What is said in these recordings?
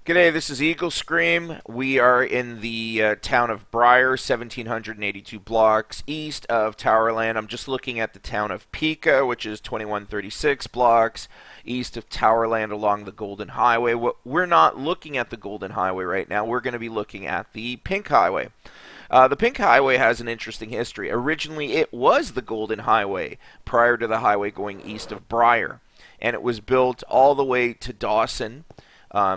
G'day, this is Eagle Scream. We are in the town of Briar, 1,782 blocks east of Towerland. I'm just looking at the town of Pika, which is 2,136 blocks east of Towerland along the Golden Highway. We're not looking at the Golden Highway right now. We're going to be looking at the Pink Highway. The Pink Highway has an interesting history. Originally, it was the Golden Highway prior to the highway going east of Briar, and it was built all the way to Dawson.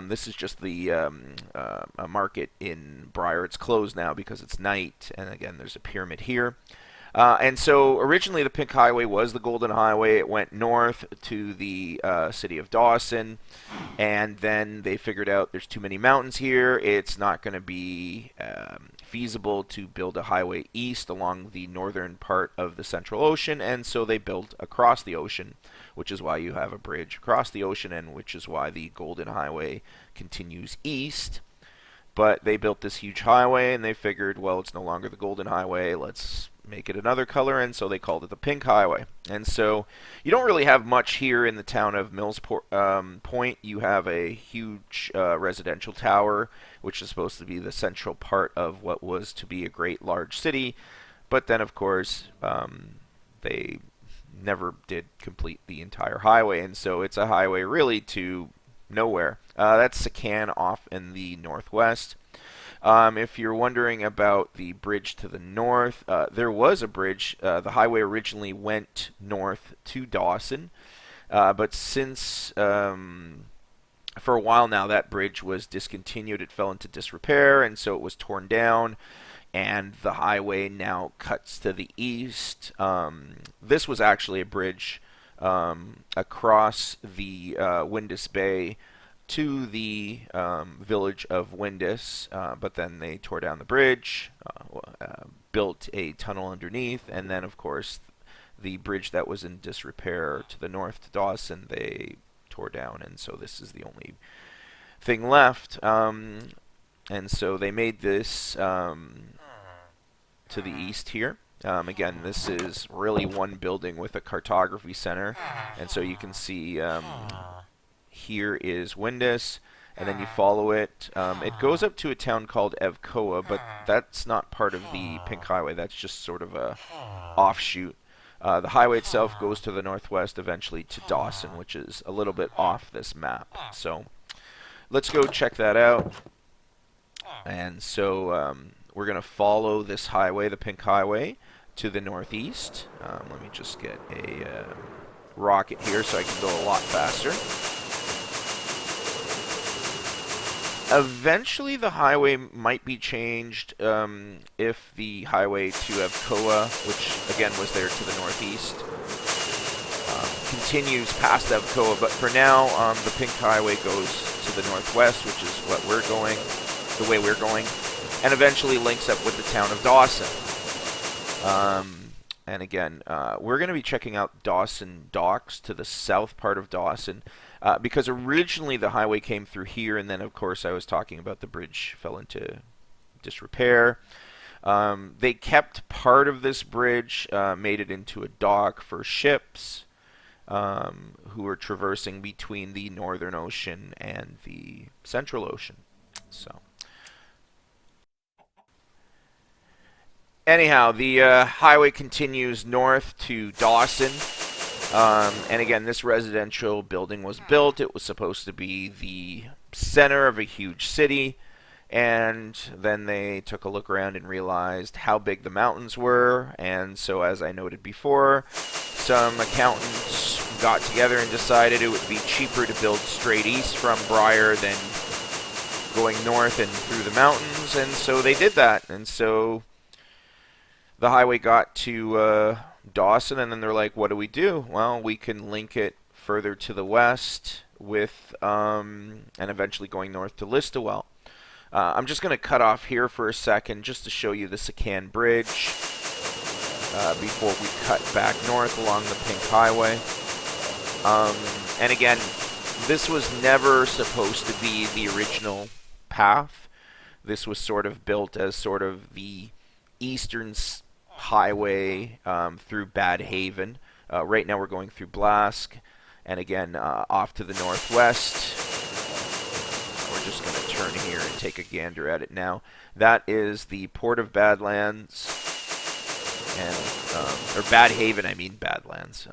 This is just the a market in Briar. It's closed now because it's night, and again, there's a pyramid here. And so originally the Pink Highway was the Golden Highway. It went north to the city of Dawson, and then they figured out there's too many mountains here. It's not going to be feasible to build a highway east along the northern part of the Central Ocean, and so they built across the ocean, which is why you have a bridge across the ocean, and which is why the Golden Highway continues east. But they built this huge highway, and they figured, well, it's no longer the Golden Highway, let's make it another color, and so they called it the Pink Highway. And so you don't really have much here in the town of Mills Point. You have a huge residential tower, which is supposed to be the central part of what was to be a great large city. But then, of course, they never did complete the entire highway, and so it's a highway really to nowhere. That's Sican off in the northwest. If you're wondering about the bridge to the north, there was a bridge. The highway originally went north to Dawson, but since for a while now that bridge was discontinued, it fell into disrepair, and so it was torn down, and the highway now cuts to the east. This was actually a bridge across the Windis Bay to the village of Windis, but then they tore down the bridge, built a tunnel underneath, and then, of course, the bridge that was in disrepair to the north to Dawson, they tore down, and so this is the only thing left. And so they made this to the east here. Again, this is really one building with a cartography center, and so you can see here is Windis, and then you follow it. It goes up to a town called Evkoa, but that's not part of the Pink Highway. That's just sort of a offshoot. The highway itself goes to the northwest, eventually to Dawson, which is a little bit off this map. So let's go check that out. And so we're going to follow this highway, the Pink Highway, to the northeast. Let me just get a rocket here so I can go a lot faster. Eventually the highway might be changed if the highway to Evkoa, which again was there to the northeast, continues past Evkoa. But for now, the Pink Highway goes to the northwest, which is what we're going, the way we're going, and eventually links up with the town of Dawson. And again, we're going to be checking out Dawson Docks to the south part of Dawson, because originally the highway came through here, and then, of course, I was talking about the bridge fell into disrepair. They kept part of this bridge, made it into a dock for ships who were traversing between the Northern Ocean and the Central Ocean. So anyhow, the highway continues north to Dawson. And again, this residential building was built. It was supposed to be the center of a huge city. And then they took a look around and realized how big the mountains were. And so, as I noted before, some accountants got together and decided it would be cheaper to build straight east from Briar than going north and through the mountains. And so they did that. And so the highway got to Dawson, and then they're like, what do we do? Well, we can link it further to the west with, and eventually going north to Listowel. I'm just going to cut off here for a second just to show you the Sican Bridge before we cut back north along the Pink Highway. And again, this was never supposed to be the original path. This was sort of built as sort of the eastern highway through Badhaven. Right now we're going through Blask, and again off to the northwest we're just going to turn here and take a gander at it now. That is the Port of Badlands, and or Badhaven, I mean Badlands.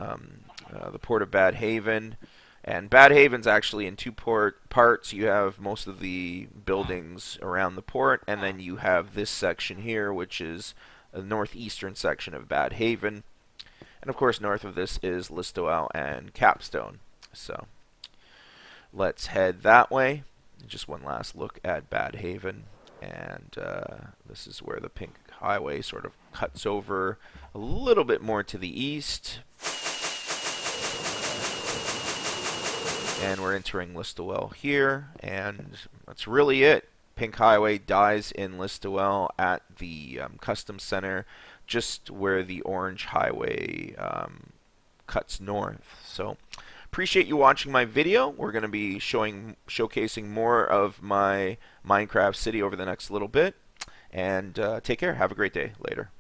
The Port of Badhaven. And Badhaven's actually in two parts. You have most of the buildings around the port, and then you have this section here, which is the northeastern section of Badhaven. And of course, north of this is Listowel and Capstone. So let's head that way. Just one last look at Badhaven. And this is where the pink highway sort of cuts over a little bit more to the east. And we're entering Listowel here, and that's really it. Pink Highway dies in Listowel at the Customs Center, just where the Orange Highway cuts north. So, appreciate you watching my video. We're going to be showcasing more of my Minecraft city over the next little bit. And take care. Have a great day. Later.